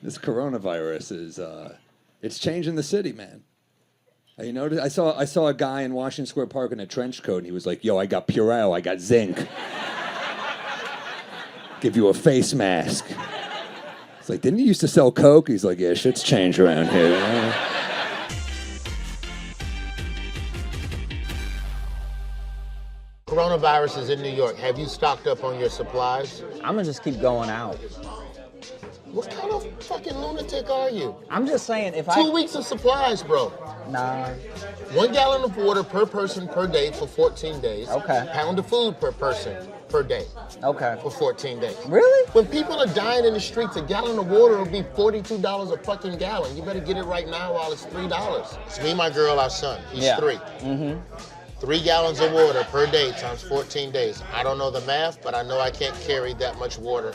This coronavirus is it's changing the city, man. You notice? I saw a guy in Washington Square Park in a trench coat, and he was like, "Yo, I got Purell, I got zinc. Give you a face mask." It's like, didn't he used to sell coke? He's like, "Yeah, shit's changed around here." You know? Coronavirus is in New York. Have you stocked up on your supplies? I'm gonna just keep going out. What kind of fucking lunatic are you? I'm just saying, if 2 weeks of supplies, bro. Nah. 1 gallon of water per person per day for 14 days. Okay. Pound of food per person per day. Okay. For 14 days. Really? When people are dying in the streets, a gallon of water will be $42 a fucking gallon. You better get it right now while it's $3. It's me, my girl, our son. He's 3. Mm-hmm. 3 gallons of water per day times 14 days. I don't know the math, but I know I can't carry that much water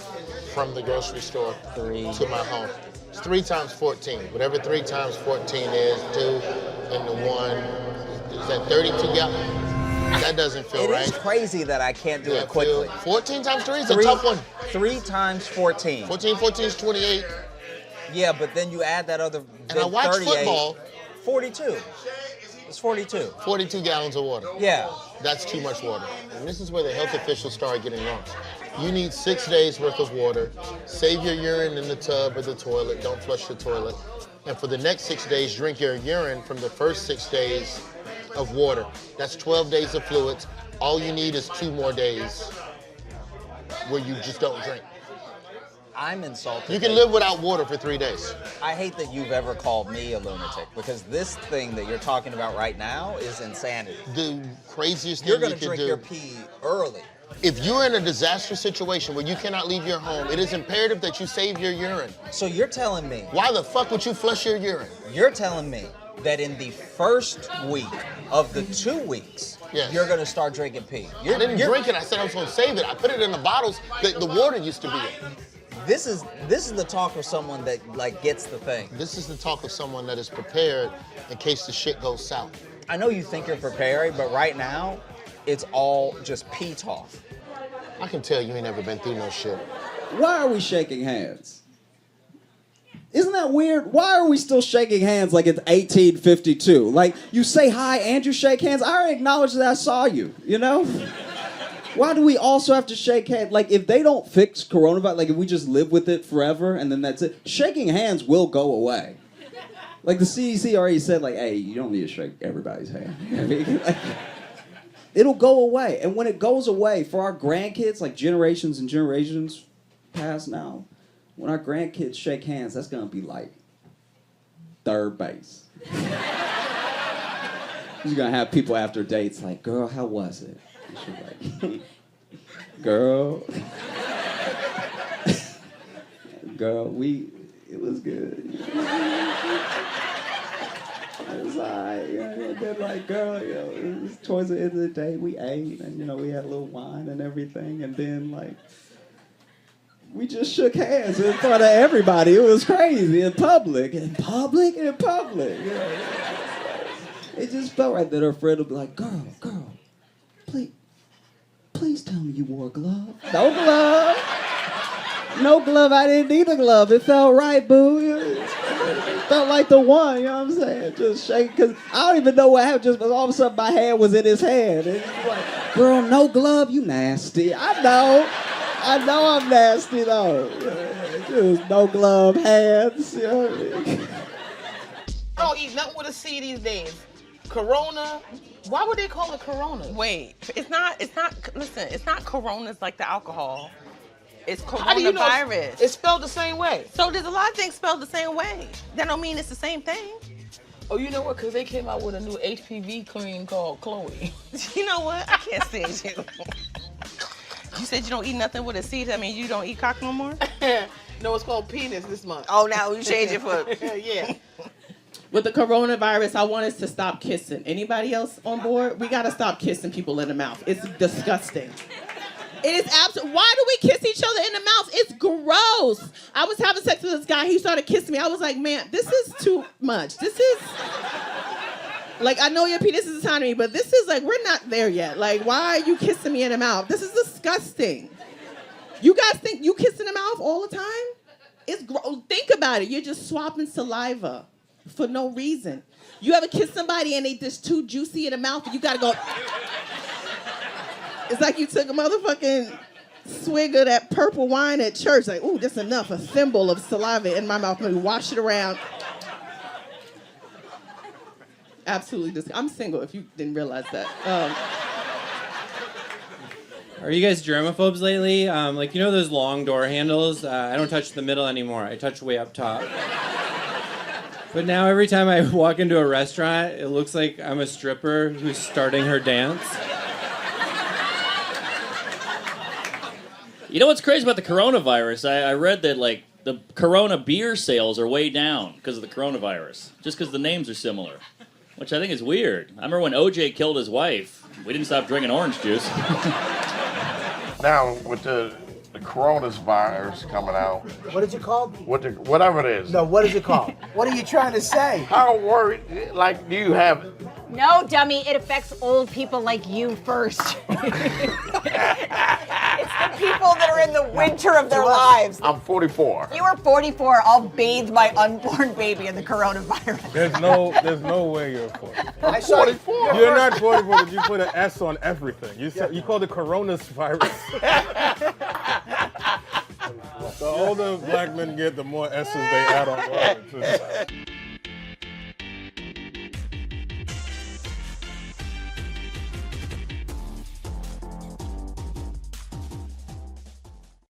from the grocery store to my home. It's 3 times 14. Whatever 3 times 14 is, 2 into 1. Is that 32 gallons? That doesn't feel right. It is crazy that I can't do it quickly. 14 times 3 is a tough one. 3 times 14. 14 is 28. Yeah, but then you add that other And I watch 38. football. 42. It's 42. 42 gallons of water. Yeah. That's too much water. And this is where the health officials start getting lost. You need 6 days worth of water. Save your urine in the tub or the toilet. Don't flush the toilet. And for the next 6 days, drink your urine from the first 6 days of water. That's 12 days of fluids. All you need is 2 more days where you just don't drink. I'm insulted. You can live without water for 3 days. I hate that you've ever called me a lunatic, because this thing that you're talking about right now is insanity. The craziest thing You're you gonna can drink do. your pee early. If you're in a disaster situation where you cannot leave your home, it is imperative that you save your urine. So you're telling me. Why the fuck would you flush your urine? You're telling me that in the first week of the 2 weeks, Yes. you're gonna start drinking pee. I didn't drink it. I said I was going to save it. I put it in the bottles that the water used to be in. This is the talk of someone that like gets the thing. This is the talk of someone that is prepared in case the shit goes south. I know you think you're prepared, but right now, it's all just pee talk. I can tell you ain't never been through no shit. Why are we shaking hands? Isn't that weird? Why are we still shaking hands like it's 1852? Like, you say hi and you shake hands. I already acknowledged that I saw you, you know? Why do we also have to shake hands? Like, if they don't fix coronavirus, like if we just live with it forever and then that's it, shaking hands will go away. Like the CDC already said, like, hey, you don't need to shake everybody's hand. I mean, like, it'll go away. And when it goes away, for our grandkids, like generations and generations past now, when our grandkids shake hands, that's gonna be like third base. You're gonna have people after dates like, girl, how was it? And she's like, girl, it was good. It was alright, and then like, girl, it was towards the end of the day, we ate, and we had a little wine and everything, and then like, we just shook hands in front of everybody. It was crazy in public. It just felt right that her friend would be like, girl, please tell me you wore a glove. No glove. No glove. I didn't need a glove. It felt right, boo. It felt like the one, you know what I'm saying? Just shake, because I don't even know what happened. Just all of a sudden my hand was in his hand. And he's like, girl, no glove, you nasty. I know I'm nasty, though. Just no glove hands. You know what I mean? I don't eat nothing with a C these days. Corona. Why would they call it Corona? Wait, it's not, listen, it's not Coronas like the alcohol. It's How do you know coronavirus. it's spelled the same way? So there's a lot of things spelled the same way. That don't mean it's the same thing. Oh, you know what? Because they came out with a new HPV cream called Chloe. You know what? I can't stand you. You said you don't eat nothing with a C. That means you don't eat cock no more? No, it's called penis this month. Oh, now you change it for... Yeah. With the coronavirus, I want us to stop kissing. Anybody else on board? We gotta stop kissing people in the mouth. It's disgusting. It is absolute. Why do we kiss each other in the mouth? It's gross. I was having sex with this guy. He started kissing me. I was like, man, this is too much. This is like, I know your penis is tiny to me, but this is like, we're not there yet. Like, why are you kissing me in the mouth? This is disgusting. You guys think you kiss in the mouth all the time? It's gross. Think about about it. You're just swapping saliva for no reason. You ever kiss somebody and they just too juicy in the mouth and you gotta go. It's like you took a motherfucking swig of that purple wine at church. Like, ooh, that's enough. A thimble of saliva in my mouth. Let me wash it around. Absolutely disgusting. I'm single if you didn't realize that. Are you guys germaphobes lately? Like, you know those long door handles? I don't touch the middle anymore. I touch way up top. But now every time I walk into a restaurant, it looks like I'm a stripper who's starting her dance. You know what's crazy about the coronavirus? I read that, like, the Corona beer sales are way down because of the coronavirus, just because the names are similar, which I think is weird. I remember when OJ killed his wife, we didn't stop drinking orange juice. Now, with the coronavirus coming out, What is it called? whatever it is, No, what is it called? What are you trying to say? how worried, like, do you have? No, dummy, it affects old people like you first. It's the people that are in the winter of their lives. I'm 44. You are 44, I'll bathe my unborn baby in the coronavirus. There's no way you're 40. I saw 44. You're not 44 because you put an S on everything. You called it coronavirus. The older black men get, the more S's they add on words.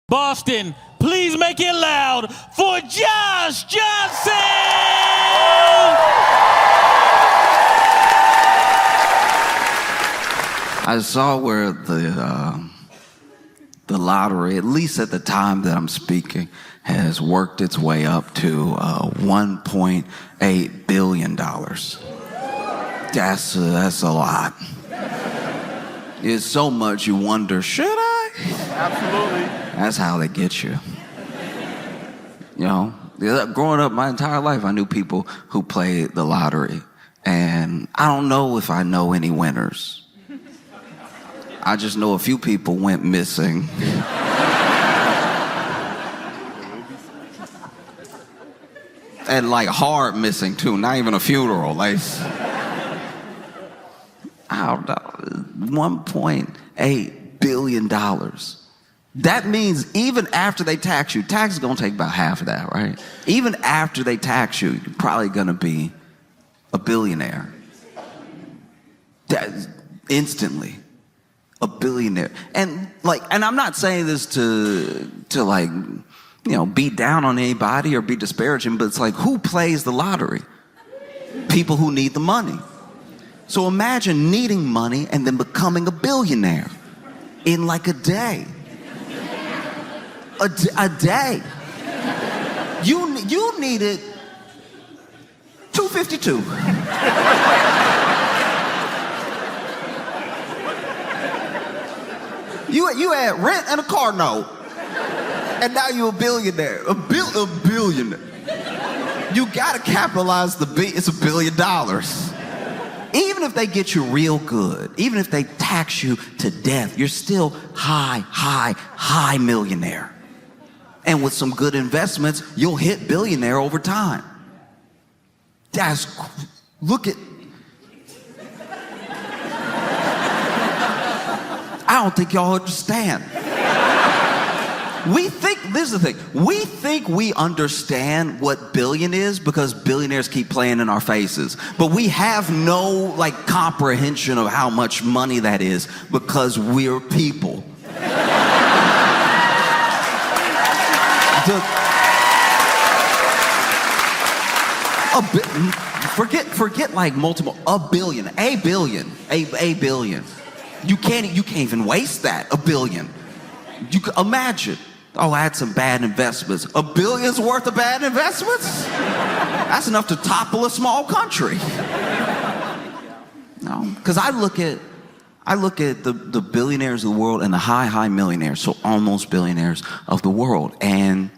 Boston, please make it loud for Josh Johnson! I saw where the lottery, at least at the time that I'm speaking, has worked its way up to $1.8 billion. That's a lot. It's so much you wonder, should I? Absolutely. That's how they get you. You know, growing up my entire life, I knew people who played the lottery. And I don't know if I know any winners. I just know a few people went missing. And like hard missing too, not even a funeral. Like, I don't know, $1.8 billion. That means even after they tax you, tax is gonna take about half of that, right? Even after they tax you, you're probably gonna be a billionaire. Instantly. A billionaire. And I'm not saying this to like, you know, beat down on anybody or be disparaging, but it's like, who plays the lottery? People who need the money. So imagine needing money and then becoming a billionaire in like a day. A day. You needed 252. You had rent and a car note, and now you're a billionaire. A billionaire. You gotta capitalize it's $1 billion. Even if they get you real good, even if they tax you to death, you're still high millionaire. And with some good investments, you'll hit billionaire over time. Look at. I don't think y'all understand. This is the thing, we think we understand what billion is because billionaires keep playing in our faces. But we have no comprehension of how much money that is because we're people. Forget like multiple, a billion. You can't even waste that, $1 billion. You can imagine. Oh, I had some bad investments. $1 billion's worth of bad investments? That's enough to topple a small country. No, because I look at the billionaires of the world and the high millionaires, so almost billionaires of the world. And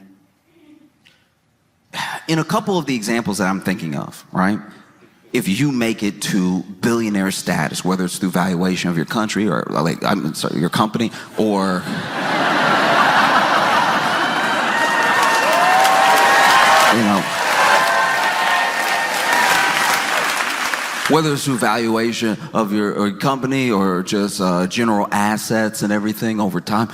in a couple of the examples that I'm thinking of, right? If you make it to billionaire status, whether it's through valuation of your country or your company, or You know. Whether it's through valuation of your company or just general assets and everything over time,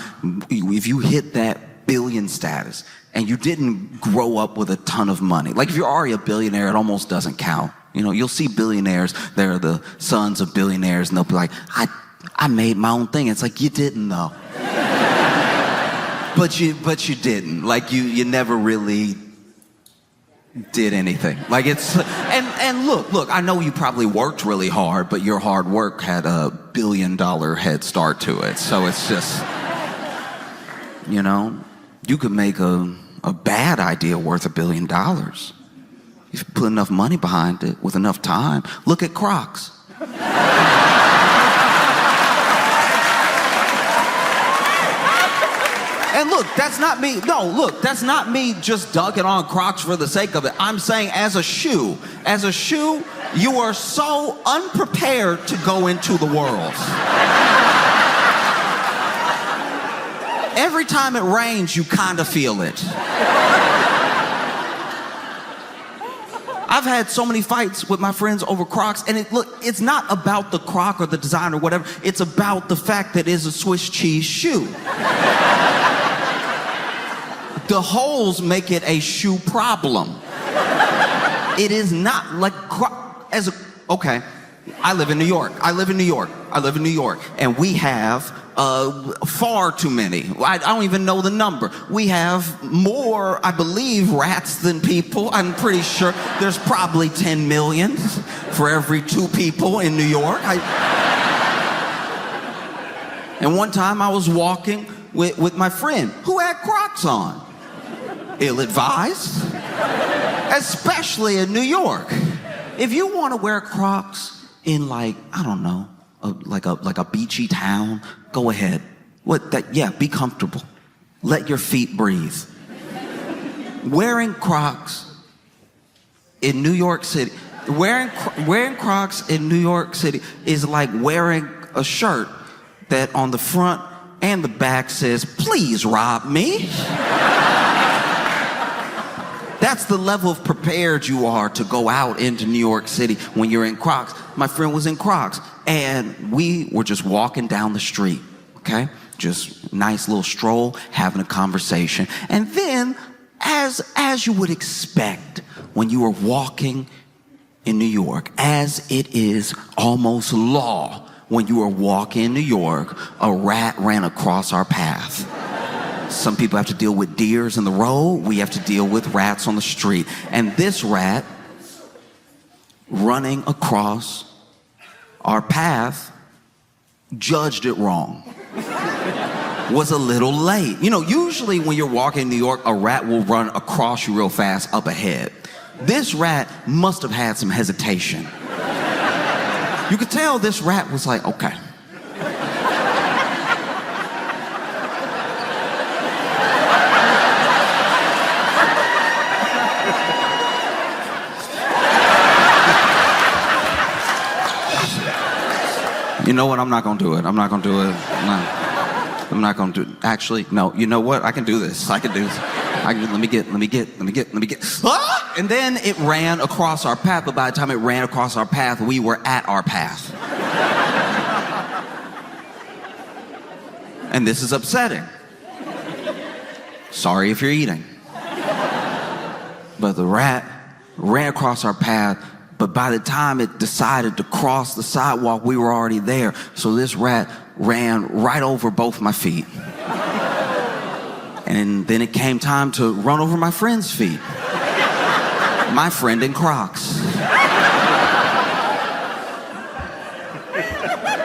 if you hit that billion status and you didn't grow up with a ton of money, like if you're already a billionaire, it almost doesn't count. You know, you'll see billionaires, they're the sons of billionaires, and they'll be like, I made my own thing. It's like, you didn't though. But you didn't. Like you never really did anything. Like it's and look, I know you probably worked really hard, but your hard work had a $1 billion head start to it. So it's just, you know, you could make a bad idea worth $1 billion if you put enough money behind it with enough time. Look at Crocs. And look, that's not me. No, look, that's not me just dunking on Crocs for the sake of it. I'm saying as a shoe, you are so unprepared to go into the world. Every time it rains, you kind of feel it. I've had so many fights with my friends over Crocs, and it's not about the Croc or the design or whatever. It's about the fact that it's a Swiss cheese shoe. The holes make it a shoe problem. It is not like okay, I live in New York. And we have far too many. I don't even know the number. We have more, I believe, rats than people. I'm pretty sure there's probably 10 million for every 2 people in New York. And one time I was walking with my friend who had Crocs on. Ill-advised, especially in New York. If you want to wear Crocs in like, I don't know, like a beachy town, go ahead. Be comfortable. Let your feet breathe. Wearing Crocs in New York City, wearing Crocs in New York City is like wearing a shirt that on the front and the back says, "Please rob me." That's the level of prepared you are to go out into New York City when you're in Crocs. My friend was in Crocs, and we were just walking down the street, okay? Just nice little stroll, having a conversation. And then, as you would expect when you are walking in New York, as it is almost law when you are walking in New York, a rat ran across our path. Some people have to deal with deers in the road. We have to deal with rats on the street. And this rat running across our path judged it wrong. Was a little late. You know, usually when you're walking in New York, a rat will run across you real fast up ahead. This rat must have had some hesitation. You could tell this rat was like, okay. You know what? I'm not gonna do it. No. I'm not gonna do it. Actually, no. You know what? I can do this. Let me get. Ah! And then it ran across our path. But by the time it ran across our path, we were at our path. And this is upsetting. Sorry if you're eating. But the rat ran across our path. But by the time it decided to cross the sidewalk, we were already there. So this rat ran right over both my feet. And then it came time to run over my friend's feet. My friend in Crocs.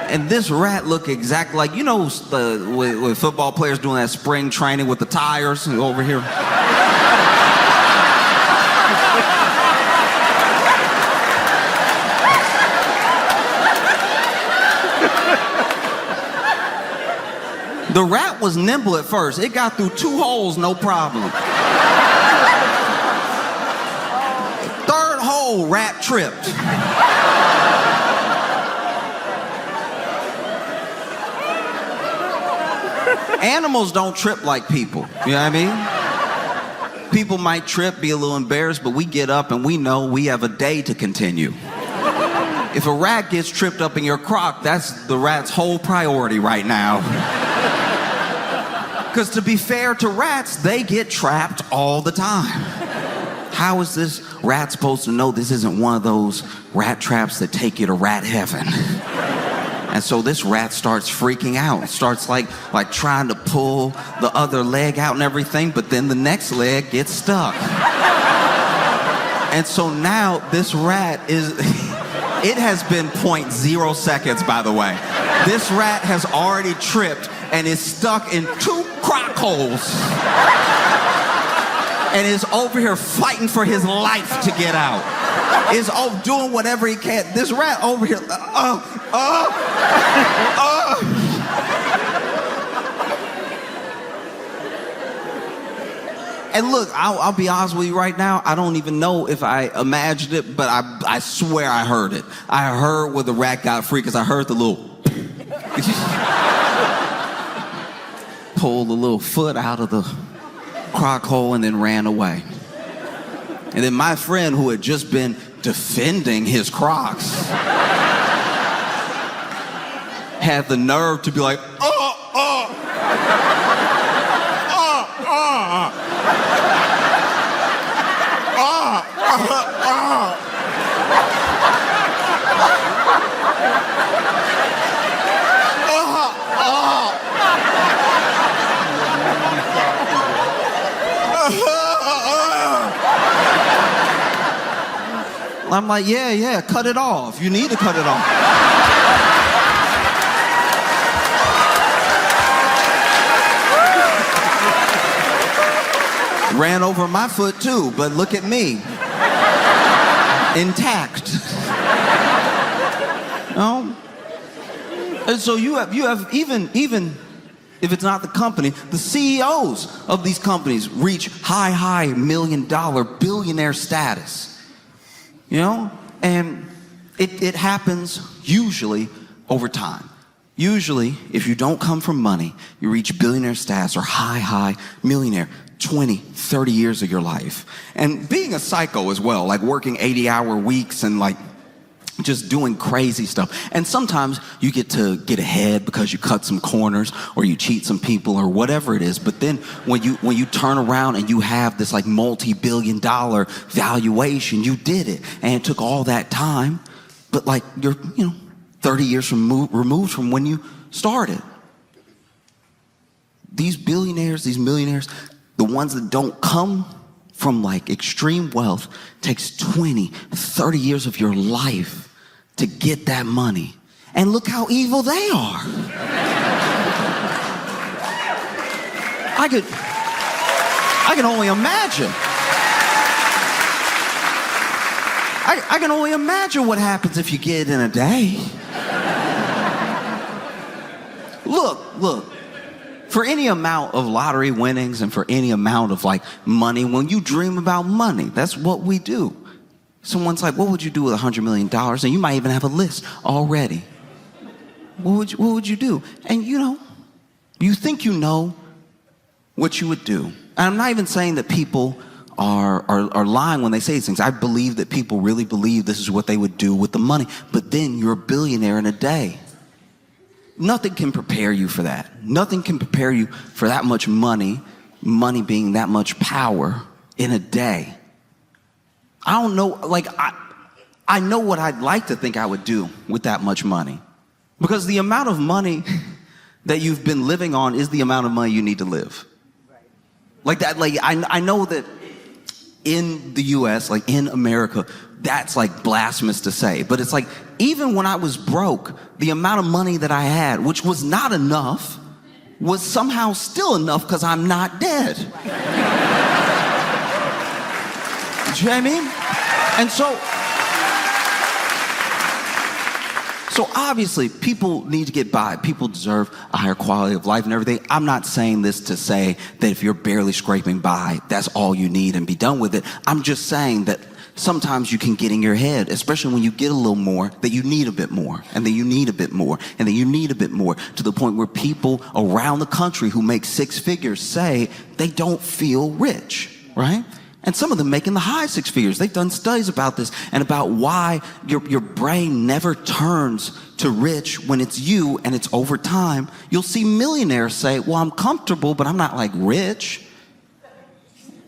And this rat looked exactly like, you know, with football players doing that spring training with the tires over here. The rat was nimble at first. It got through 2 holes, no problem. Third hole, rat tripped. Animals don't trip like people. You know what I mean? People might trip, be a little embarrassed, but we get up and we know we have a day to continue. If a rat gets tripped up in your crock, that's the rat's whole priority right now. Because to be fair to rats, they get trapped all the time. How is this rat supposed to know this isn't one of those rat traps that take you to rat heaven? And so this rat starts freaking out, starts like trying to pull the other leg out and everything, but then the next leg gets stuck. And so now this rat is, it has been 0.0 seconds, by the way. This rat has already tripped and is stuck in 2 crock holes. And is over here fighting for his life to get out. Is doing whatever he can. This rat over here, And look, I'll be honest with you right now, I don't even know if I imagined it, but I swear I heard it. I heard where the rat got free because I heard the little pull the little foot out of the crock hole and then ran away. And then my friend who had just been defending his Crocs had the nerve to be like, I'm like, yeah, cut it off. You need to cut it off. Ran over my foot too, but look at me. Intact. And so you have even if it's not the company, the CEOs of these companies reach high $1 million billionaire status. And it happens usually over time. Usually, if you don't come from money, you reach billionaire status or high millionaire 20, 30 years of your life. And being a psycho as well, like working 80-hour weeks and like just doing crazy stuff. And sometimes you get to get ahead because you cut some corners or you cheat some people or whatever it is. But then when you turn around and you have this like multi-billion-dollar valuation, you did it. And it took all that time, but like you're, 30 years removed from when you started. These billionaires, these millionaires, the ones that don't come from like extreme wealth, takes 20, 30 years of your life to get that money. And look how evil they are. I can only imagine. I can only imagine what happens if you get it in a day. Look. For any amount of lottery winnings and for any amount of like money, when you dream about money, that's what we do. Someone's like, what would you do with $100 million? And you might even have a list already. What would you do? And you think you know what you would do. And I'm not even saying that people are lying when they say these things. I believe that people really believe this is what they would do with the money. But then you're a billionaire in a day. Nothing can prepare you for that. Nothing can prepare you for that much money being that much power in a day. I don't know, I know what I'd like to think I would do with that much money. Because the amount of money that you've been living on is the amount of money you need to live. Like that, I know that in the US, like in America, that's like blasphemous to say. But it's like, even when I was broke, the amount of money that I had, which was not enough, was somehow still enough because I'm not dead. Do you know what I mean? And so obviously people need to get by. People deserve a higher quality of life and everything. I'm not saying this to say that if you're barely scraping by, that's all you need and be done with it. I'm just saying that sometimes you can get in your head, especially when you get a little more, that you need a bit more, and then you need a bit more, and then you need a bit more, to the point where people around the country who make 6 figures say they don't feel rich. right? And some of them making the high six figures. They've done studies about this and about why your brain never turns to rich when it's you and it's over time. You'll see millionaires say, well, I'm comfortable, but I'm not like rich.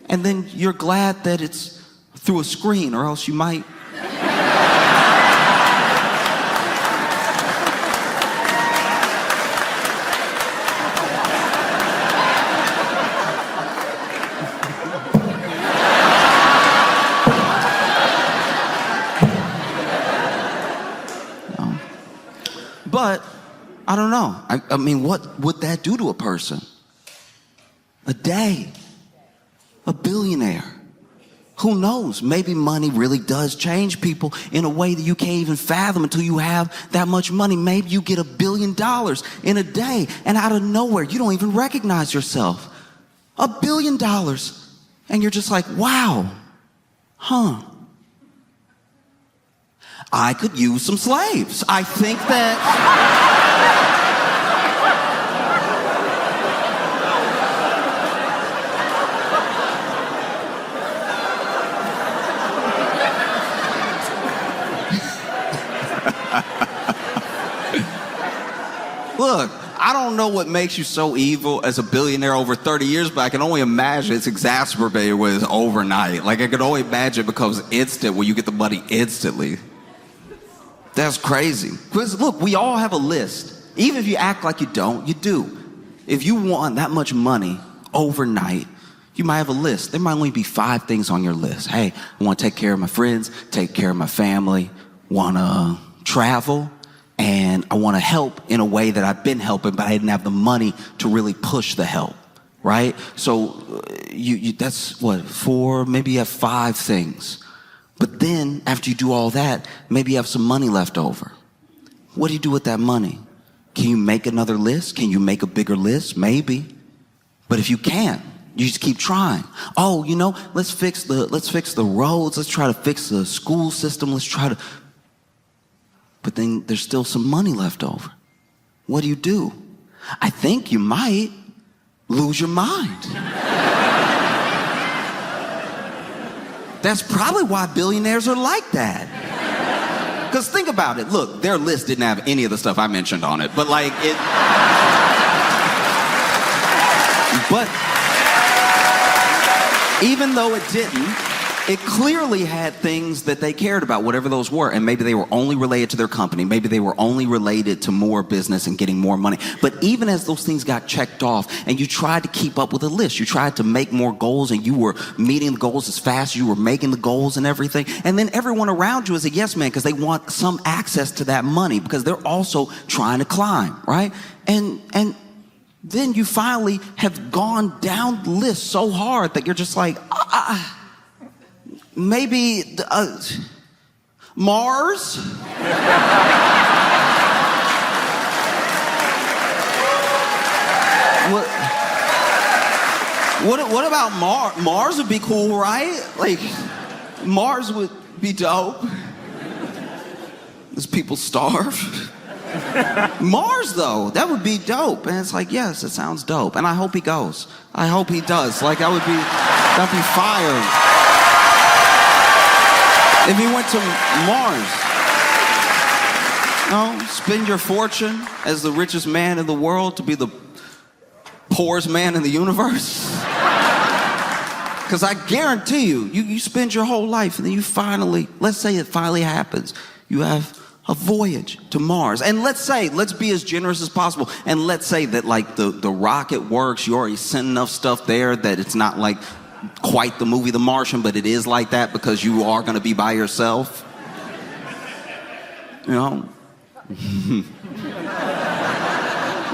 And then you're glad that it's through a screen, or else you might. But I don't know. I mean, what would that do to a person? A day. A billionaire. Who knows? Maybe money really does change people in a way that you can't even fathom until you have that much money. Maybe you get $1 billion in a day, and out of nowhere, you don't even recognize yourself. $1 billion. And you're just like, wow. Huh. I could use some slaves. I think that... Look, I don't know what makes you so evil as a billionaire over 30 years, but I can only imagine it's exacerbated with overnight. Like, I can only imagine it becomes instant when you get the money instantly. That's crazy. Because, look, we all have a list. Even if you act like you don't, you do. If you want that much money overnight, you might have a list. There might only be 5 things on your list. Hey, I want to take care of my friends, take care of my family, want to travel, and I want to help in a way that I've been helping, but I didn't have the money to really push the help, right? So that's what, 4, maybe you have 5 things. But then, after you do all that, maybe you have some money left over. What do you do with that money? Can you make another list? Can you make a bigger list? Maybe. But if you can't, you just keep trying. Oh, you know, let's fix the roads. Let's try to fix the school system. Let's try to... But then there's still some money left over. What do? I think you might lose your mind. That's probably why billionaires are like that. Because think about it. Look, their list didn't have any of the stuff I mentioned on it. But like it... But even though it didn't, it clearly had things that they cared about, whatever those were. And maybe they were only related to their company. Maybe they were only related to more business and getting more money. But even as those things got checked off and you tried to keep up with a list, you tried to make more goals and you were meeting the goals as fast as you were making the goals and everything. And then everyone around you is a yes man because they want some access to that money because they're also trying to climb, right? And then you finally have gone down the list so hard that you're just like, maybe Mars? What about Mars? Mars would be cool, right? Like, Mars would be dope. As people starve. Mars, though, that would be dope. And it's like, yes, it sounds dope. And I hope he goes. I hope he does. Like, that'd be fire. If he went to Mars, spend your fortune as the richest man in the world to be the poorest man in the universe. Because I guarantee you spend your whole life and then you finally, let's say it finally happens, you have a voyage to Mars. And let's be as generous as possible. And let's say that like the rocket works, you already sent enough stuff there that it's not like quite the movie The Martian, but it is like that because you are going to be by yourself. You know?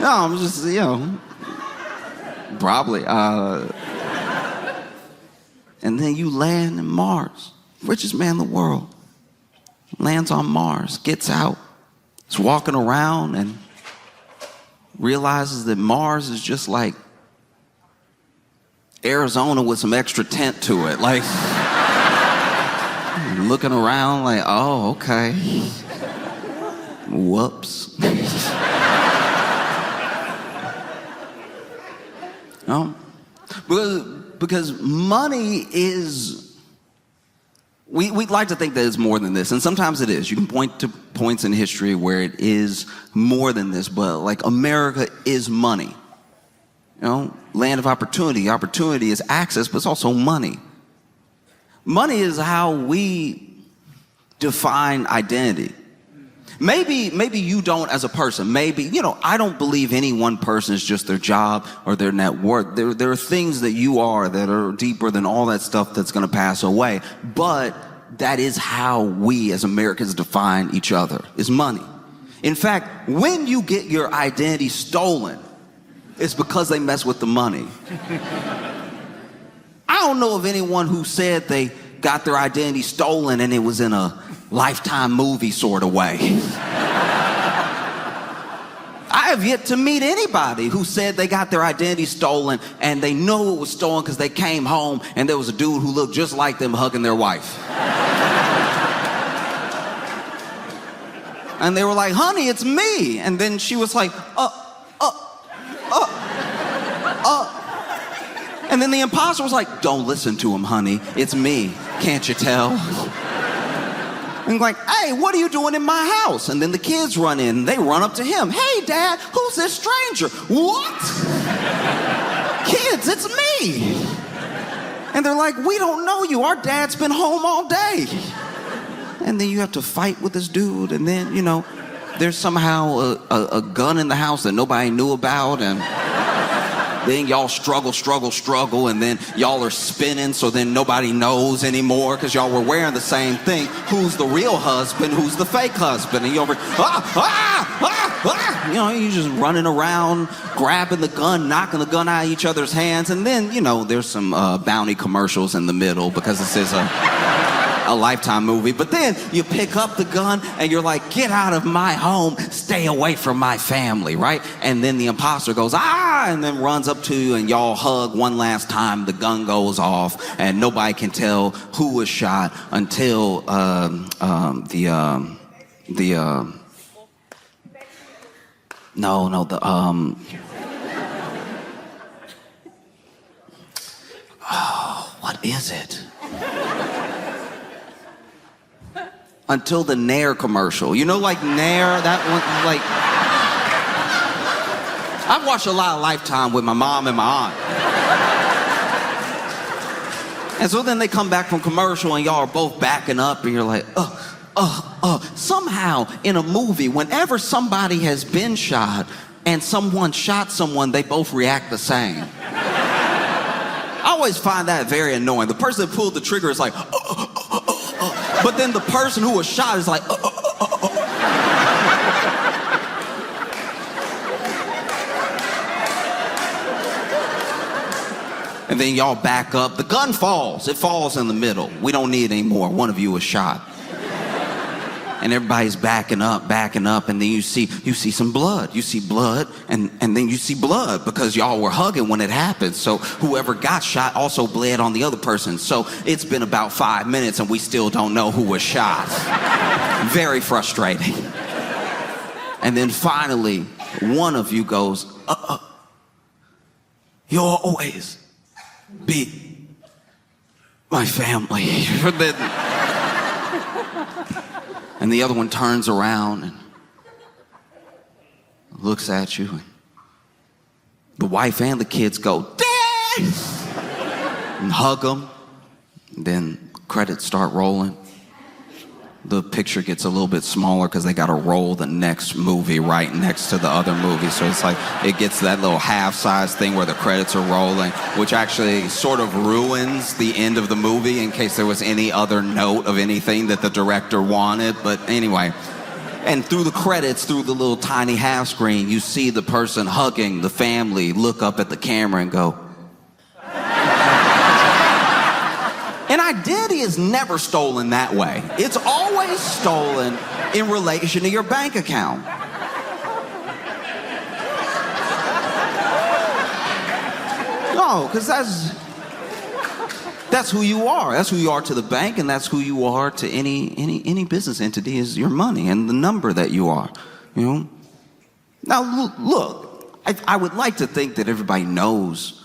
No, I'm just, probably. And then you land in Mars. Richest man in the world. Lands on Mars, gets out, is walking around and realizes that Mars is just like Arizona with some extra tent to it. Like, looking around like, oh, okay. Whoops. because money is, we'd like to think that it's more than this, and sometimes it is. You can point to points in history where it is more than this, but like America is money. You know, land of opportunity. Opportunity is access, but it's also money. Money is how we define identity. Maybe you don't as a person. Maybe, I don't believe any one person is just their job or their net worth. There are things that you are that are deeper than all that stuff that's going to pass away. But that is how we as Americans define each other, is money. In fact, when you get your identity stolen, it's because they mess with the money. I don't know of anyone who said they got their identity stolen and it was in a Lifetime movie sort of way. I have yet to meet anybody who said they got their identity stolen and they knew it was stolen because they came home and there was a dude who looked just like them hugging their wife. And they were like, honey, it's me. And then she was like, And then the imposter was like, don't listen to him, honey. It's me. Can't you tell? And like, hey, what are you doing in my house? And then the kids run in and they run up to him. Hey, Dad, who's this stranger? What? Kids, it's me. And they're like, we don't know you. Our dad's been home all day. And then you have to fight with this dude. And then, there's somehow a gun in the house that nobody knew about. And then y'all struggle, and then y'all are spinning, so then nobody knows anymore because y'all were wearing the same thing. Who's the real husband? Who's the fake husband? And you're over, you're just running around, grabbing the gun, knocking the gun out of each other's hands, and then, there's some bounty commercials in the middle because this is a Lifetime movie. But then you pick up the gun and you're like, get out of my home, stay away from my family, right? And then the imposter goes, and then runs up to you and y'all hug one last time. The gun goes off and nobody can tell who was shot until oh, what is it? Until the Nair commercial. Like Nair, that one, like... I've watched a lot of Lifetime with my mom and my aunt. And so then they come back from commercial and y'all are both backing up and you're like, Somehow, in a movie, whenever somebody has been shot and someone shot someone, they both react the same. I always find that very annoying. The person that pulled the trigger is like, but then the person who was shot is like, And then y'all back up. The gun falls. It falls in the middle. We don't need it anymore. One of you was shot. And everybody's backing up, and then you see some blood. You see blood, and then you see blood because y'all were hugging when it happened. So whoever got shot also bled on the other person. So it's been about 5 minutes and we still don't know who was shot. Very frustrating. And then finally, one of you goes, you'll always be my family. And the other one turns around and looks at you. And the wife and the kids go, Dad! And hug them. And then credits start rolling. The picture gets a little bit smaller because they got to roll the next movie right next to the other movie. So it's like it gets that little half-size thing where the credits are rolling, which actually sort of ruins the end of the movie in case there was any other note of anything that the director wanted. But anyway, and through the credits, through the little tiny half screen, you see the person hugging the family look up at the camera and go, and identity is never stolen that way. It's always stolen in relation to your bank account. No, because that's who you are. That's who you are to the bank, and that's who you are to any business entity is your money and the number that you are. Now, look, I would like to think that everybody knows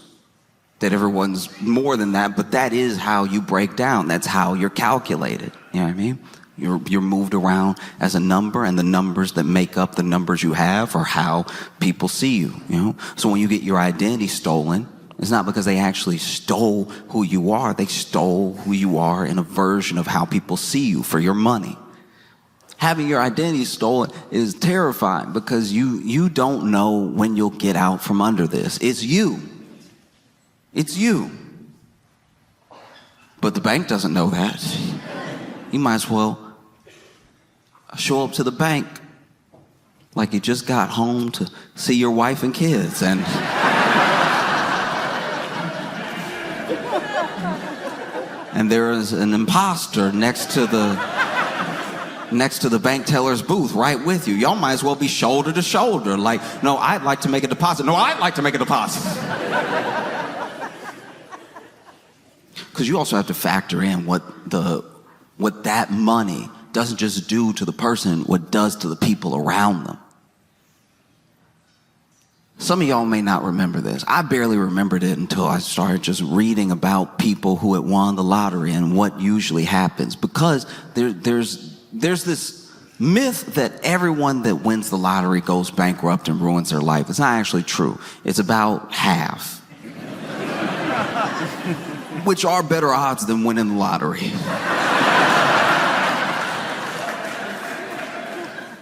that everyone's more than that, but that is how you break down. That's how you're calculated. You know what I mean? You're moved around as a number, and the numbers that make up the numbers you have are how people see you, you know? So when you get your identity stolen, it's not because they actually stole who you are. They stole who you are in a version of how people see you for your money. Having your identity stolen is terrifying because you don't know when you'll get out from under this. It's you. It's you. But the bank doesn't know that. You might as well show up to the bank like you just got home to see your wife and kids, and there is an imposter next to the bank teller's booth right with you. Y'all might as well be shoulder to shoulder, like, no, I'd like to make a deposit. No, I'd like to make a deposit. Because you also have to factor in what that money doesn't just do to the person, what it does to the people around them. Some of y'all may not remember this. I barely remembered it until I started just reading about people who had won the lottery and what usually happens. Because there's this myth that everyone that wins the lottery goes bankrupt and ruins their life. It's not actually true. It's about half. Which are better odds than winning the lottery.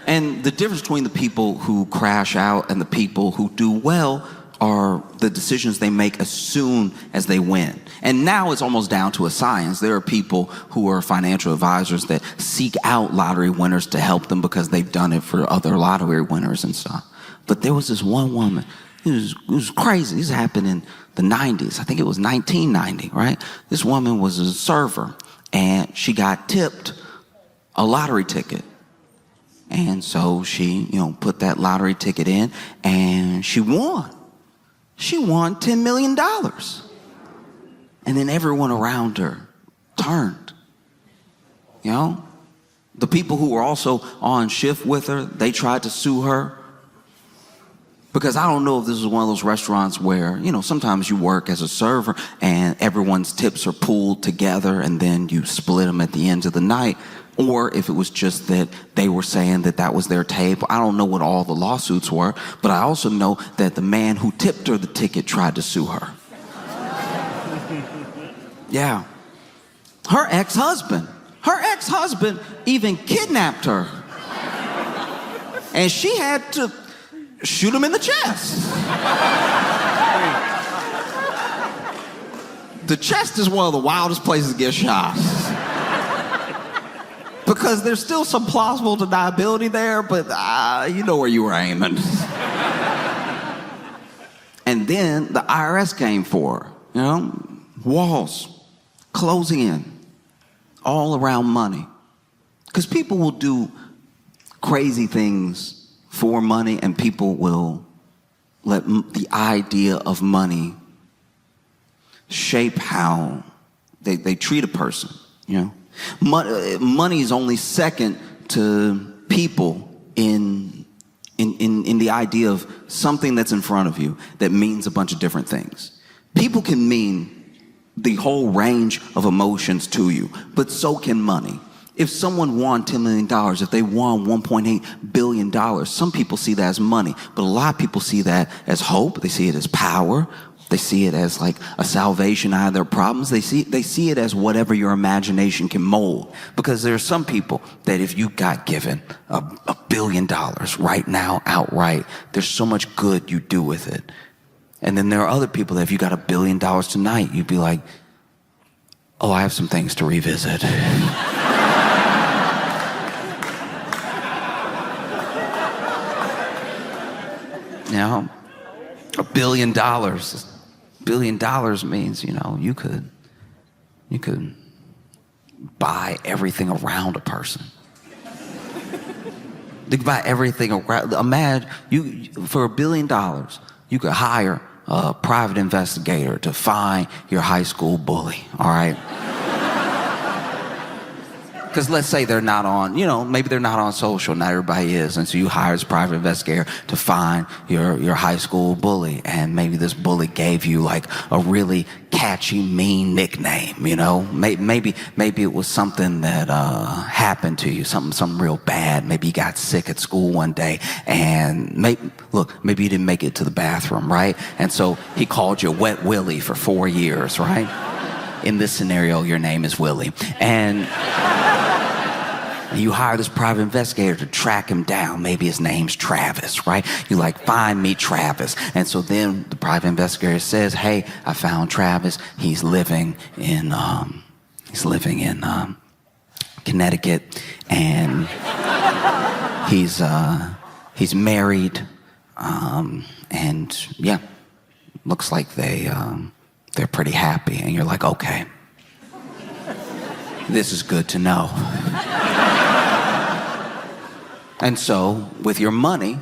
And the difference between the people who crash out and the people who do well are the decisions they make as soon as they win. And now it's almost down to a science. There are people who are financial advisors that seek out lottery winners to help them because they've done it for other lottery winners and stuff. But there was this one woman. It was crazy. This happened in the 90s. I think it was 1990, right? This woman was a server, and she got tipped a lottery ticket. And so she, put that lottery ticket in, and she won. She won $10 million. And then everyone around her turned. The people who were also on shift with her, they tried to sue her. Because I don't know if this is one of those restaurants where, sometimes you work as a server and everyone's tips are pooled together and then you split them at the end of the night. Or if it was just that they were saying that was their table. I don't know what all the lawsuits were, but I also know that the man who tipped her the ticket tried to sue her. Yeah. Her ex-husband even kidnapped her. And she had to shoot him in the chest. The chest is one of the wildest places to get shot. Because there's still some plausible deniability there, but you know where you were aiming. And then the IRS came for her, walls closing in all around money. Because people will do crazy things for money, and people will let the idea of money shape how they treat a person, Money is only second to people in the idea of something that's in front of you that means a bunch of different things. People can mean the whole range of emotions to you, but so can money. If someone won $10 million, if they won $1.8 billion, some people see that as money, but a lot of people see that as hope. They see it as power. They see it as like a salvation out of their problems. They see it as whatever your imagination can mold. Because there are some people that if you got given $1 billion right now outright, there's so much good you do with it. And then there are other people that if you got $1 billion tonight, you'd be like, oh, I have some things to revisit. $1 billion. $1 billion means, you could buy everything around a person. You could buy everything around. Imagine for $1 billion, you could hire a private investigator to find your high school bully. All right. Because let's say they're not on, maybe they're not on social. Not everybody is. And so you hire this private investigator to find your high school bully. And maybe this bully gave you like a really catchy, mean nickname, Maybe it was something that happened to you, something real bad. Maybe you got sick at school one day and maybe you didn't make it to the bathroom, right? And so he called you Wet Willie for 4 years, right? In this scenario, your name is Willie. And you hire this private investigator to track him down. Maybe his name's Travis, right? You find me Travis. And so then the private investigator says, hey, I found Travis. He's living in Connecticut, and he's married, and yeah, looks like they're pretty happy. And you're like, okay, this is good to know. And so, with your money,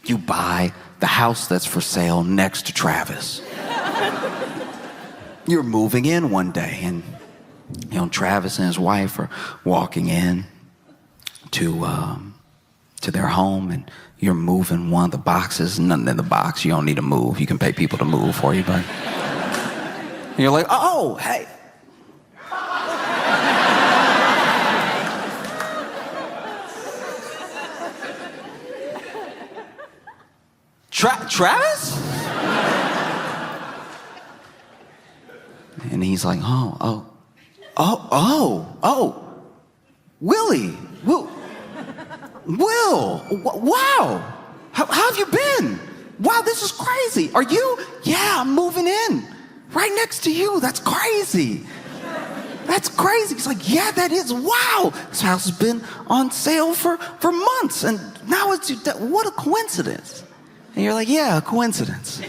you buy the house that's for sale next to Travis. You're moving in one day, and Travis and his wife are walking in to their home, and you're moving one of the boxes. Nothing in the box. You don't need to move. You can pay people to move for you, but and you're like, oh, hey. Travis? And he's like, oh, Willie, Will, wow, how have you been? Wow, this is crazy. Are you? Yeah, I'm moving in right next to you. That's crazy. That's crazy. He's like, yeah, that is. Wow, this house has been on sale for months, and now it's what a coincidence. And you're like, yeah, a coincidence.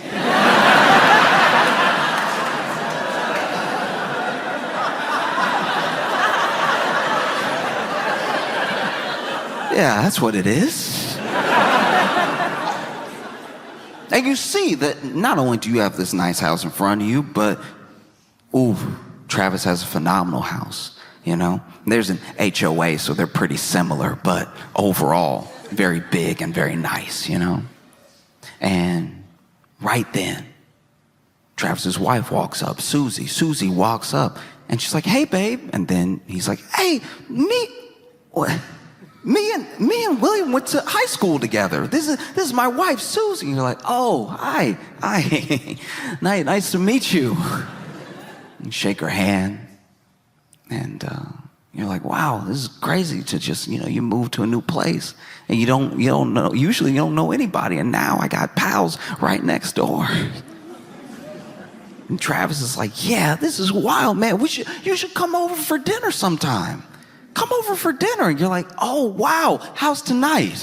Yeah, that's what it is. And you see that not only do you have this nice house in front of you, but, Travis has a phenomenal house, There's an HOA, so they're pretty similar, but overall, very big and very nice, And right then, Travis's wife walks up, Susie. Susie walks up, and she's like, hey, babe. And then he's like, hey, me and William went to high school together. This is my wife, Susie. And you're like, oh, hi. Nice to meet you. You shake her hand, and you're like, wow, this is crazy to just, you move to a new place and you don't know, usually you don't know anybody, and now I got pals right next door. And Travis is like, yeah, this is wild, man. You should come over for dinner sometime. Come over for dinner. And you're like, oh, wow, how's tonight?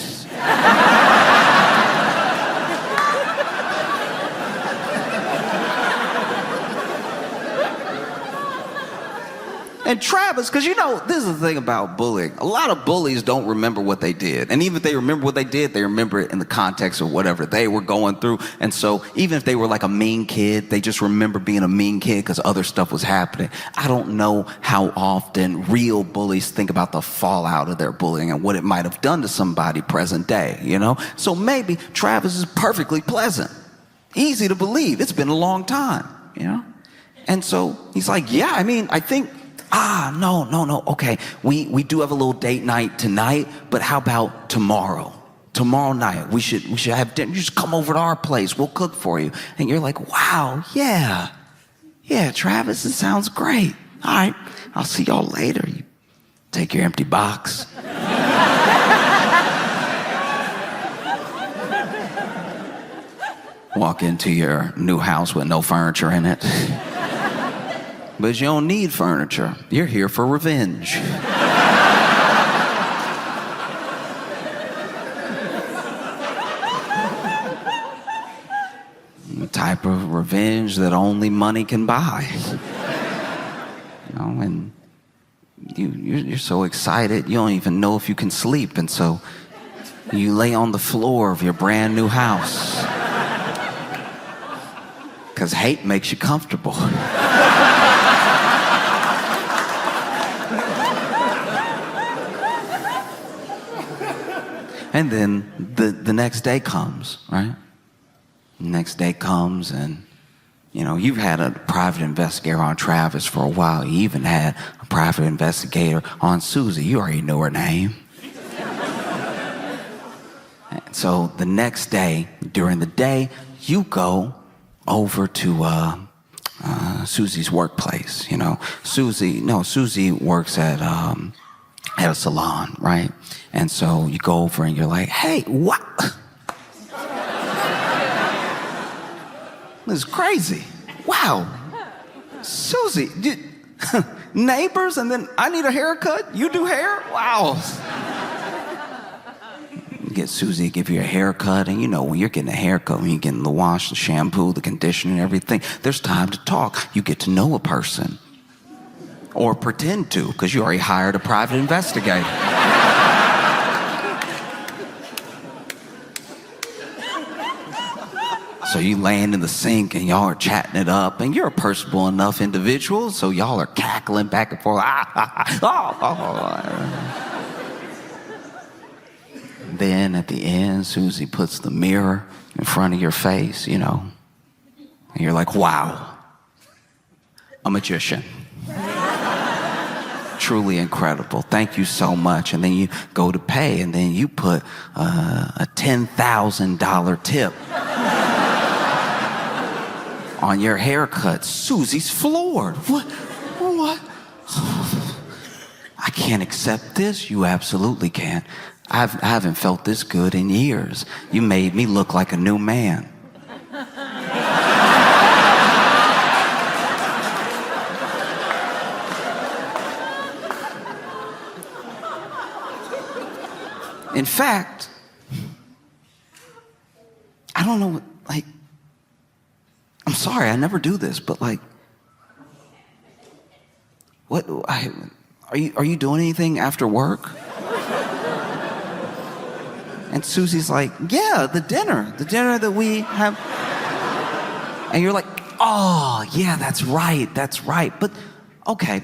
And Travis, because this is the thing about bullying. A lot of bullies don't remember what they did. And even if they remember what they did, they remember it in the context of whatever they were going through. And so even if they were like a mean kid, they just remember being a mean kid because other stuff was happening. I don't know how often real bullies think about the fallout of their bullying and what it might have done to somebody present day, So maybe Travis is perfectly pleasant. Easy to believe. It's been a long time, And so he's like, yeah, I think... no. Okay, we do have a little date night tonight, but how about tomorrow? Tomorrow night, we should have dinner. You just come over to our place. We'll cook for you. And you're like, wow, yeah, Travis, it sounds great. All right, I'll see y'all later. You take your empty box. Walk into your new house with no furniture in it. But you don't need furniture. You're here for revenge. The type of revenge that only money can buy. And you're so excited, you don't even know if you can sleep. And so you lay on the floor of your brand new house. Because hate makes you comfortable. And then the next day comes, right? Next day comes, and you've had a private investigator on Travis for a while. You even had a private investigator on Susie. You already know her name. And so the next day, during the day, you go over to Susie's workplace. Susie works at a salon, right? And so you go over and you're like, hey, what? This is crazy. Wow. Susie, neighbors, and then I need a haircut? You do hair? Wow. You get Susie to give you a haircut, and when you're getting a haircut, when you're getting the wash, the shampoo, the conditioner, and everything, there's time to talk. You get to know a person. Or pretend to, because you already hired a private investigator. So you land in the sink and y'all are chatting it up, and you're a personable enough individual, so y'all are cackling back and forth. Then at the end, Susie puts the mirror in front of your face, and you're like, wow, a magician. Truly incredible. Thank you so much. And then you go to pay, and then you put a $10,000 tip on your haircut. Susie's floored. What? I can't accept this. You absolutely can. I haven't felt this good in years. You made me look like a new man. In fact, I don't know, I'm sorry, I never do this, but are you doing anything after work? And Susie's like, yeah, the dinner that we have. And you're like, oh, yeah, that's right. But, okay,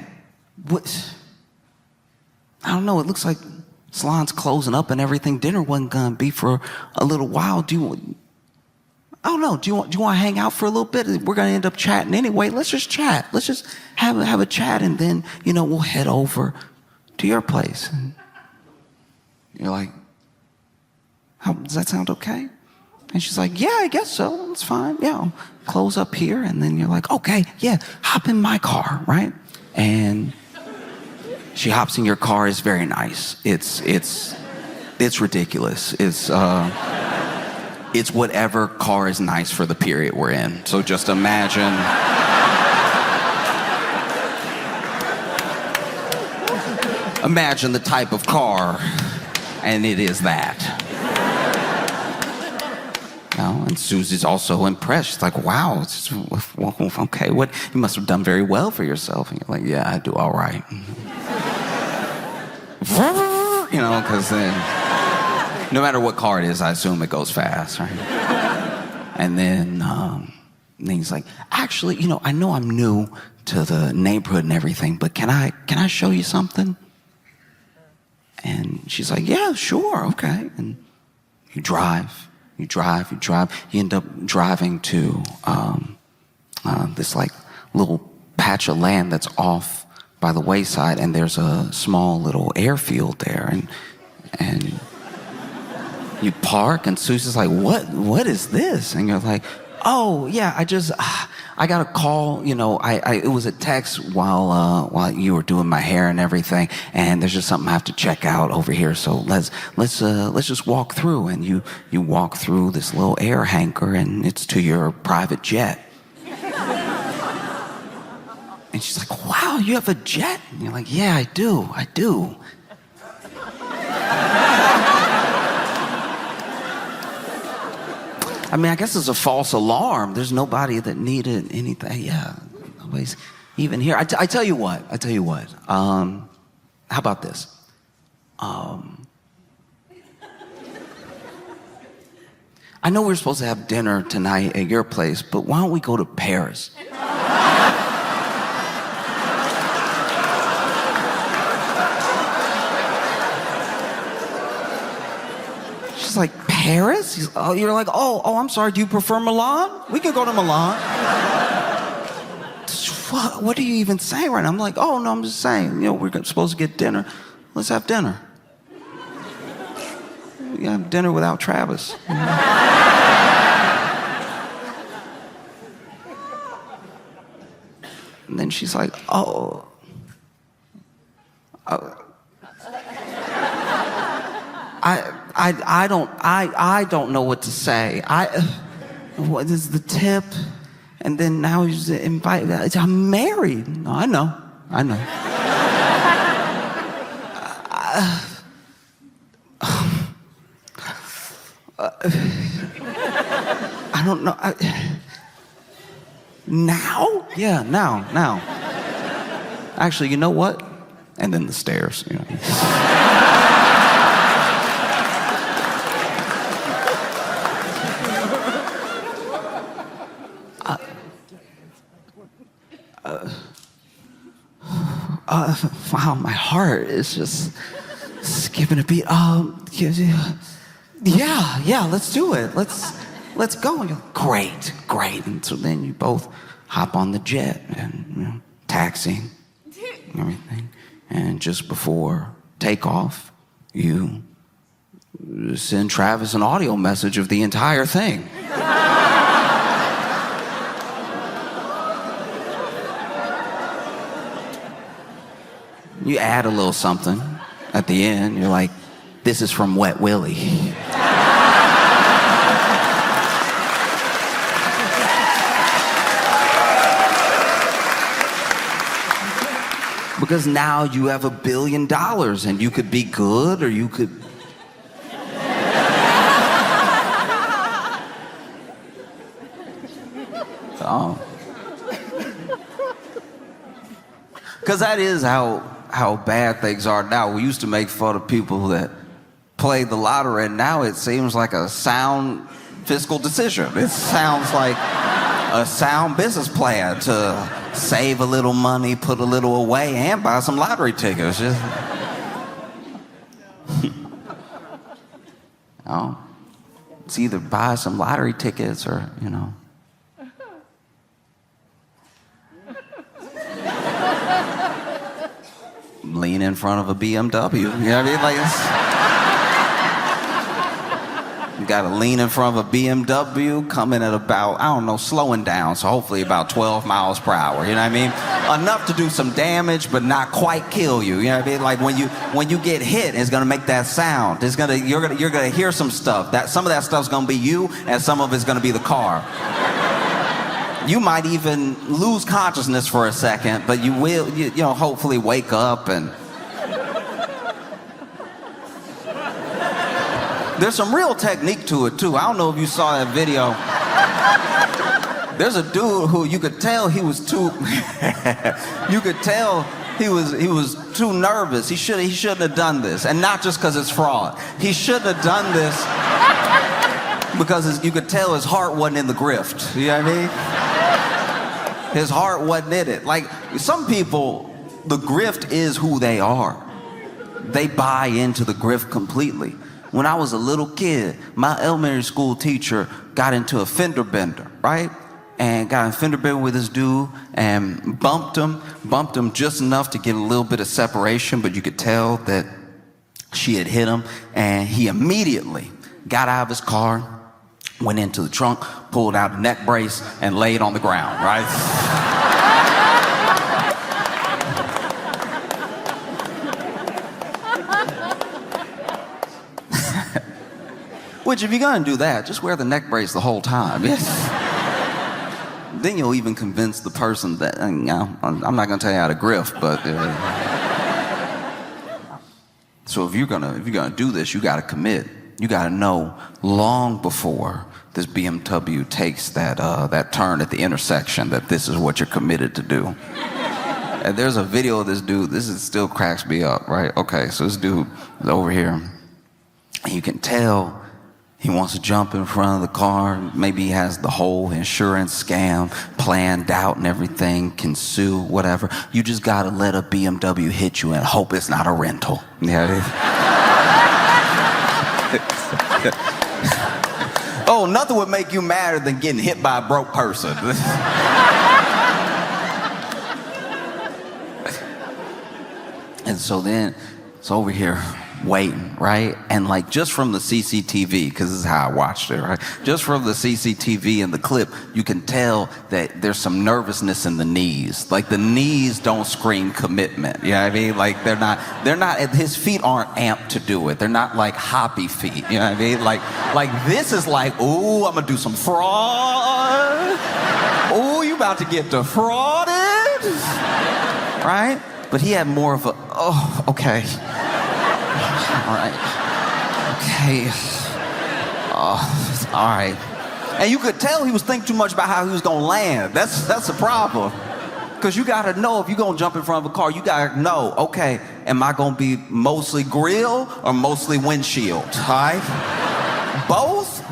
what? I don't know, it looks like salon's closing up and everything. Dinner wasn't gonna be for a little while. Do you want to hang out for a little bit? We're gonna end up chatting anyway. Let's just chat. Let's just have a chat, and then we'll head over to your place. And you're like, does that sound okay? And she's like, yeah, I guess so. That's fine. Yeah, I'll close up here, and then you're like, okay, yeah, hop in my car, right? And she hops in your car. It's very nice. It's ridiculous. It's whatever car is nice for the period we're in. So just imagine. Imagine the type of car, and it is that. And Susie's also impressed. She's like, wow, okay, you must have done very well for yourself. And you're like, yeah, I do all right. Because then, no matter what car it is, I assume it goes fast, right? And then he's like, actually, I know I'm new to the neighborhood and everything, but can I show you something? And she's like, yeah, sure, okay. And you drive. You end up driving to this little patch of land that's off by the wayside, and there's a small little airfield there, and you park, and Susie's like, what is this? And you're like, oh yeah, I got a call, it was a text while you were doing my hair and everything, and there's just something I have to check out over here, so let's just walk through. And you walk through this little air hangar, and it's to your private jet. And she's like, wow, you have a jet? And you're like, yeah, I do. I mean, I guess it's a false alarm. There's nobody that needed anything. Yeah, nobody's even here. I tell you what. How about this? I know we're supposed to have dinner tonight at your place, but why don't we go to Paris? She's like, Paris? You're like, oh, I'm sorry, do you prefer Milan? We can go to Milan. What are you even saying right now? I'm like, oh, no, I'm just saying, we're supposed to get dinner. Let's have dinner. We have dinner without Travis. And then she's like, oh. I don't know what to say. What is the tip? And then now he's invited. I'm married. No, I know. I don't know. Now? Yeah, now. Actually, you know what? And then the stairs. Wow, my heart is just skipping a beat. Yeah, let's do it. Let's go. And you're like, great. And so then you both hop on the jet and taxiing and everything. And just before takeoff, you send Travis an audio message of the entire thing. You add a little something at the end. You're like, this is from Wet Willie. Because now you have $1 billion and you could be good or you could... Because that is how bad things are now. We used to make fun of people that played the lottery, and now it seems like a sound fiscal decision. It sounds like a sound business plan to save a little money, put a little away, and buy some lottery tickets. It's either buy some lottery tickets or, lean in front of a BMW. You know what I mean? You gotta lean in front of a BMW, coming at about, slowing down, so hopefully about 12 miles per hour. You know what I mean? Enough to do some damage, but not quite kill you. You know what I mean? Like when you get hit, it's gonna make that sound. You're gonna hear some stuff. Some of that stuff's gonna be you, and some of it's gonna be the car. You might even lose consciousness for a second, but you will, hopefully wake up and... There's some real technique to it, too. I don't know if you saw that video. There's a dude who you could tell he was too... you could tell he was too nervous. He shouldn't have done this. And not just because it's fraud. He shouldn't have done this because you could tell his heart wasn't in the grift. You know what I mean? His heart wasn't in it. Like, some people, the grift is who they are. They buy into the grift completely. When I was a little kid, my elementary school teacher got into a fender bender, right? And got in a fender bender with this dude and bumped him just enough to get a little bit of separation, but you could tell that she had hit him. And he immediately got out of his car, went into the trunk, pulled out a neck brace, and laid on the ground, right? Which, if you're gonna do that, just wear the neck brace the whole time. Then you'll even convince the person that, I'm not gonna tell you how to grift, but... So if you're gonna do this, you gotta commit. You gotta know long before this BMW takes that turn at the intersection that this is what you're committed to do. And there's a video of this dude. Still cracks me up, right? Okay, so this dude is over here, and you can tell he wants to jump in front of the car. Maybe he has the whole insurance scam planned out and everything, can sue, whatever. You just gotta let a BMW hit you and hope it's not a rental. Yeah. Oh, nothing would make you madder than getting hit by a broke person. And so then it's over here waiting, right? And like just from the CCTV, because this is how I watched it, right? Just from the CCTV and the clip, you can tell that there's some nervousness in the knees. Like the knees don't scream commitment. You know what I mean? Like they're not, his feet aren't amped to do it. They're not like hoppy feet. You know what I mean? Like this is like, ooh, I'm gonna do some fraud. Ooh, you about to get defrauded. Right? But he had more of a, oh, okay. All right. Okay. All right. And you could tell he was thinking too much about how he was gonna land. That's the problem. Because you gotta know if you're gonna jump in front of a car, you gotta know, okay, am I gonna be mostly grill or mostly windshield? All right? Both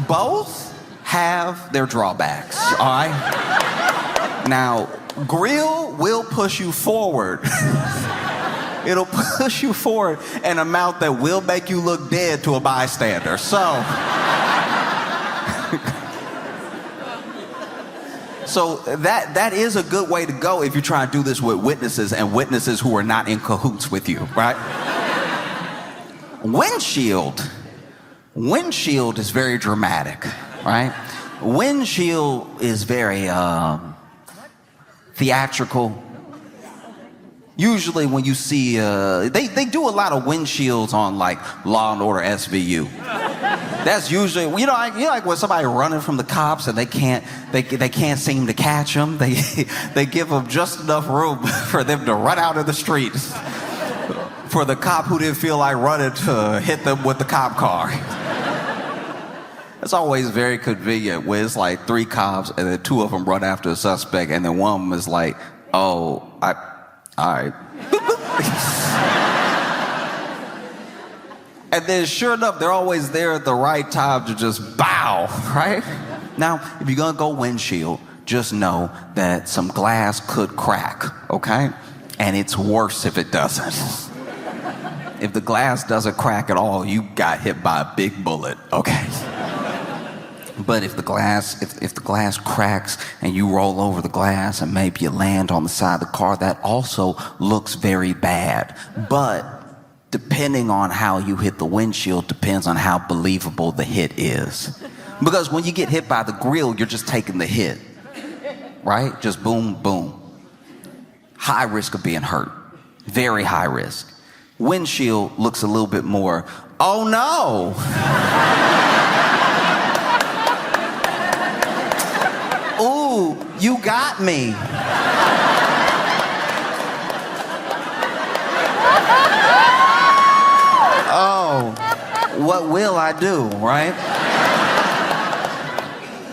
have their drawbacks, all right? Now, grill will push you forward. It'll push you forward an amount that will make you look dead to a bystander. So that is a good way to go if you're trying to do this with witnesses and witnesses who are not in cahoots with you, right? Windshield is very dramatic, right? Windshield is very theatrical. Usually when you see, they do a lot of windshields on like Law and Order SVU. That's usually, you know like when somebody running from the cops and they can't seem to catch them. They give them just enough room for them to run out of the street for the cop who didn't feel like running to hit them with the cop car. It's always very convenient when it's like 3 cops and then 2 of them run after a suspect and then one of them is like, oh, all right. And then sure enough, they're always there at the right time to just bow, right? Now, if you're gonna go windshield, just know that some glass could crack, okay? And it's worse if it doesn't. If the glass doesn't crack at all, you got hit by a big bullet, okay? But if the glass cracks and you roll over the glass and maybe you land on the side of the car, that also looks very bad. But depending on how you hit the windshield depends on how believable the hit is. Because when you get hit by the grill, you're just taking the hit, right? Just boom, boom. High risk of being hurt. Very high risk. Windshield looks a little bit more, oh no. Ooh, you got me. Oh, what will I do, right?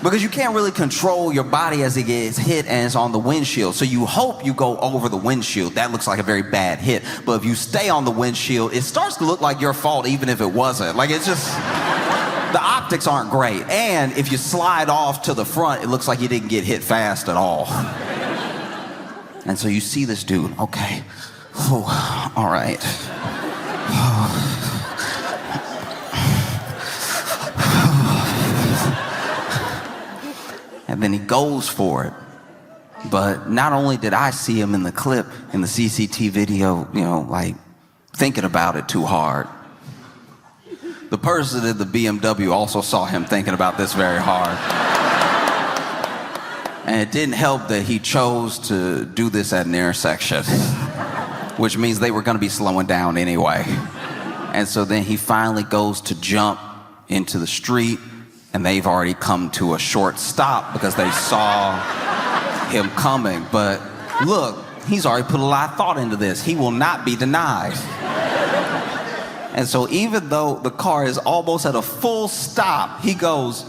Because you can't really control your body as it gets hit and it's on the windshield. So you hope you go over the windshield. That looks like a very bad hit. But if you stay on the windshield, it starts to look like your fault even if it wasn't. Like it's just... The optics aren't great. And if you slide off to the front, it looks like you didn't get hit fast at all. And so you see this dude, okay, all right. And then he goes for it. But not only did I see him in the clip, in the CCTV video, you know, like thinking about it too hard. The person in the BMW also saw him thinking about this very hard. And it didn't help that he chose to do this at an intersection, which means they were going to be slowing down anyway. And so then he finally goes to jump into the street, and they've already come to a short stop because they saw him coming. But look, he's already put a lot of thought into this. He will not be denied. And so even though the car is almost at a full stop, he goes,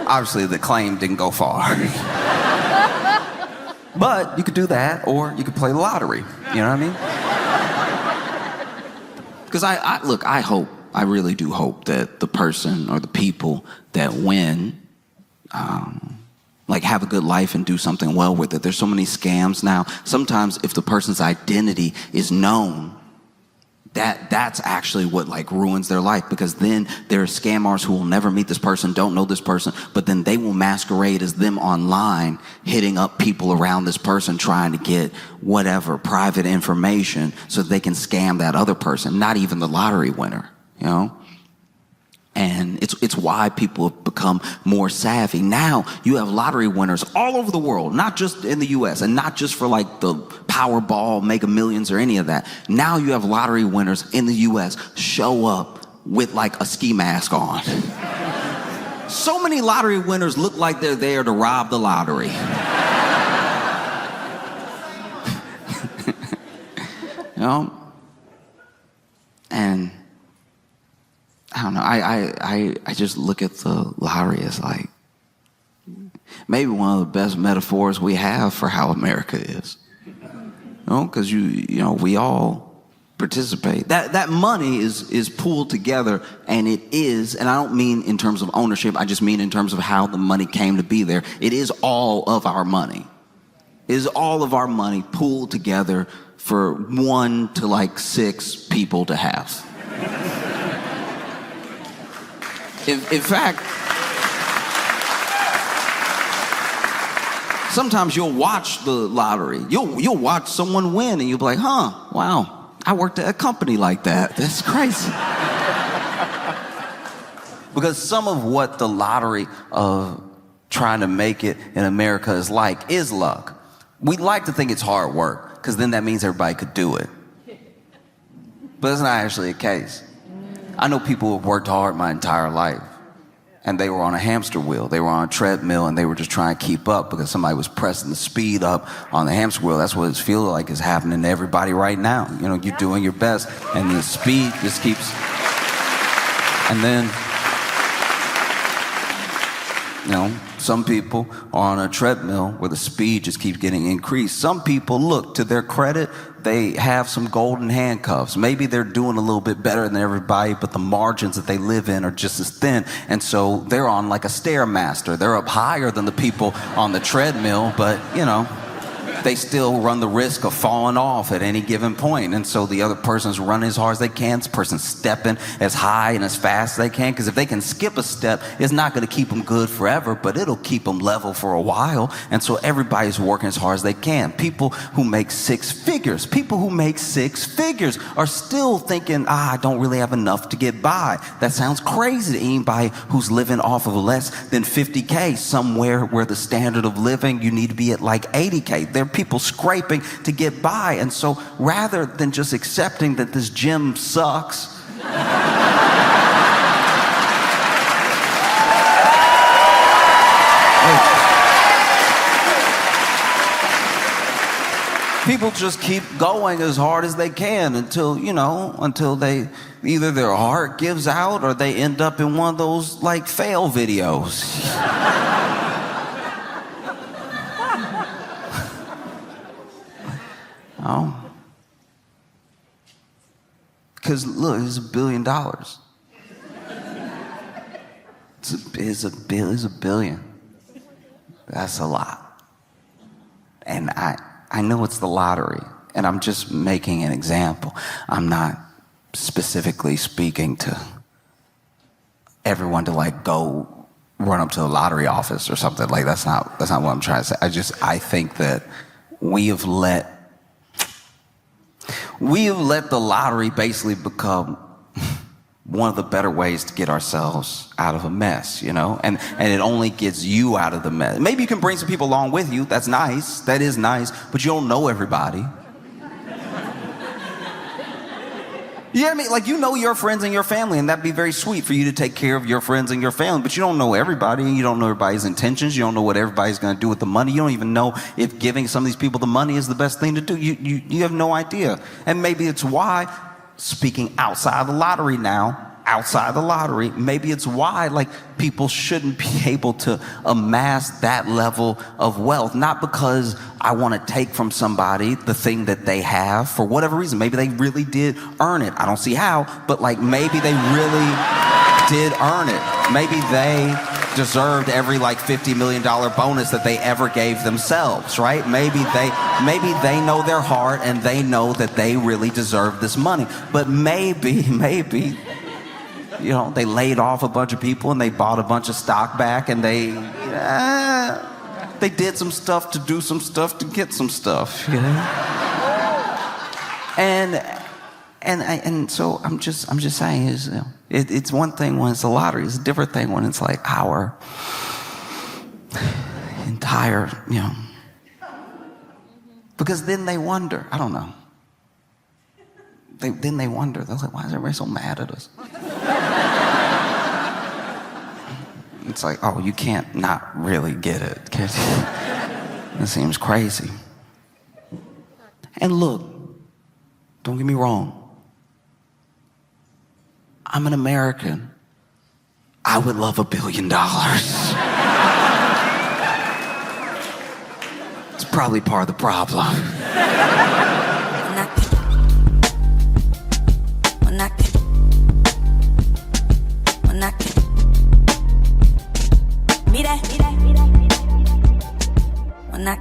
Obviously, the claim didn't go far. But you could do that, or you could play the lottery. You know what I mean? Because I hope, I really do hope that the person or the people that win, like have a good life and do something well with it. There's so many scams now. Sometimes if the person's identity is known, that's actually what like ruins their life, because then there are scammers who will never meet this person, don't know this person, but then they will masquerade as them online, hitting up people around this person, trying to get whatever private information so that they can scam that other person, not even the lottery winner, you know? And it's why people have become more savvy. Now you have lottery winners all over the world, not just in the US, and not just for like the Powerball, Mega Millions or any of that. Now you have lottery winners in the US show up with like a ski mask on. So many lottery winners look like they're there to rob the lottery. You know? And I don't know, I just look at the lottery as like maybe one of the best metaphors we have for how America is. You know, because you know, we all participate. That money is pooled together, and it is, and I don't mean in terms of ownership, I just mean in terms of how the money came to be there. It is all of our money. It is all of our money pooled together for 1 to like 6 people to have. In fact, sometimes you'll watch the lottery. You'll watch someone win and you'll be like, huh, wow, I worked at a company like that. That's crazy. Because some of what the lottery of trying to make it in America is like is luck. We like to think it's hard work, because then that means everybody could do it. But that's not actually the case. I know people who have worked hard my entire life, and they were on a hamster wheel. They were on a treadmill, and they were just trying to keep up because somebody was pressing the speed up on the hamster wheel. That's what it feels like is happening to everybody right now. You know, you're doing your best, and the speed just keeps... And then, you know, some people are on a treadmill where the speed just keeps getting increased. Some people, look, to their credit, they have some golden handcuffs. Maybe they're doing a little bit better than everybody, but the margins that they live in are just as thin. And so they're on like a Stairmaster. They're up higher than the people on the treadmill, but, you know, they still run the risk of falling off at any given point. And so the other person's running as hard as they can. This person's stepping as high and as fast as they can, because if they can skip a step, it's not going to keep them good forever, but it'll keep them level for a while. And so everybody's working as hard as they can. People who make 6 figures are still thinking, I don't really have enough to get by. That sounds crazy to anybody who's living off of less than 50K, somewhere where the standard of living, you need to be at like 80K. There are people scraping to get by. And so rather than just accepting that this gym sucks, people just keep going as hard as they can until, you know, until they either their heart gives out or they end up in one of those like fail videos. Oh. Because look, it's $1 billion. It's a billion. That's a lot. And I know it's the lottery, and I'm just making an example. I'm not specifically speaking to everyone to like go run up to the lottery office or something. Like that's not what I'm trying to say. I think that we have let the lottery basically become one of the better ways to get ourselves out of a mess, you know? And it only gets you out of the mess. Maybe you can bring some people along with you. That's nice. That is nice. But you don't know everybody. You know what I mean? Like, you know your friends and your family, and that'd be very sweet for you to take care of your friends and your family, but you don't know everybody, and you don't know everybody's intentions. You don't know what everybody's going to do with the money. You don't even know if giving some of these people the money is the best thing to do. You have no idea. And maybe it's why, speaking outside the lottery now, maybe it's why like people shouldn't be able to amass that level of wealth, not because I want to take from somebody the thing that they have for whatever reason. Maybe they really did earn it. I don't see how, but like maybe they really did earn it. Maybe they deserved every like $50 million bonus that they ever gave themselves, right? Maybe they know their heart and they know that they really deserve this money. But maybe, you know, they laid off a bunch of people and they bought a bunch of stock back and they did some stuff to do some stuff to get some stuff, you know? And so I'm just saying is, you know, it's one thing when it's a lottery, it's a different thing when it's like our entire, you know, because then they wonder, I don't know. Then they wonder, they're like, why is everybody so mad at us? It's like, oh, you can't not really get it. It seems crazy. And look, don't get me wrong. I'm an American. I would love $1 billion. It's probably part of the problem. When I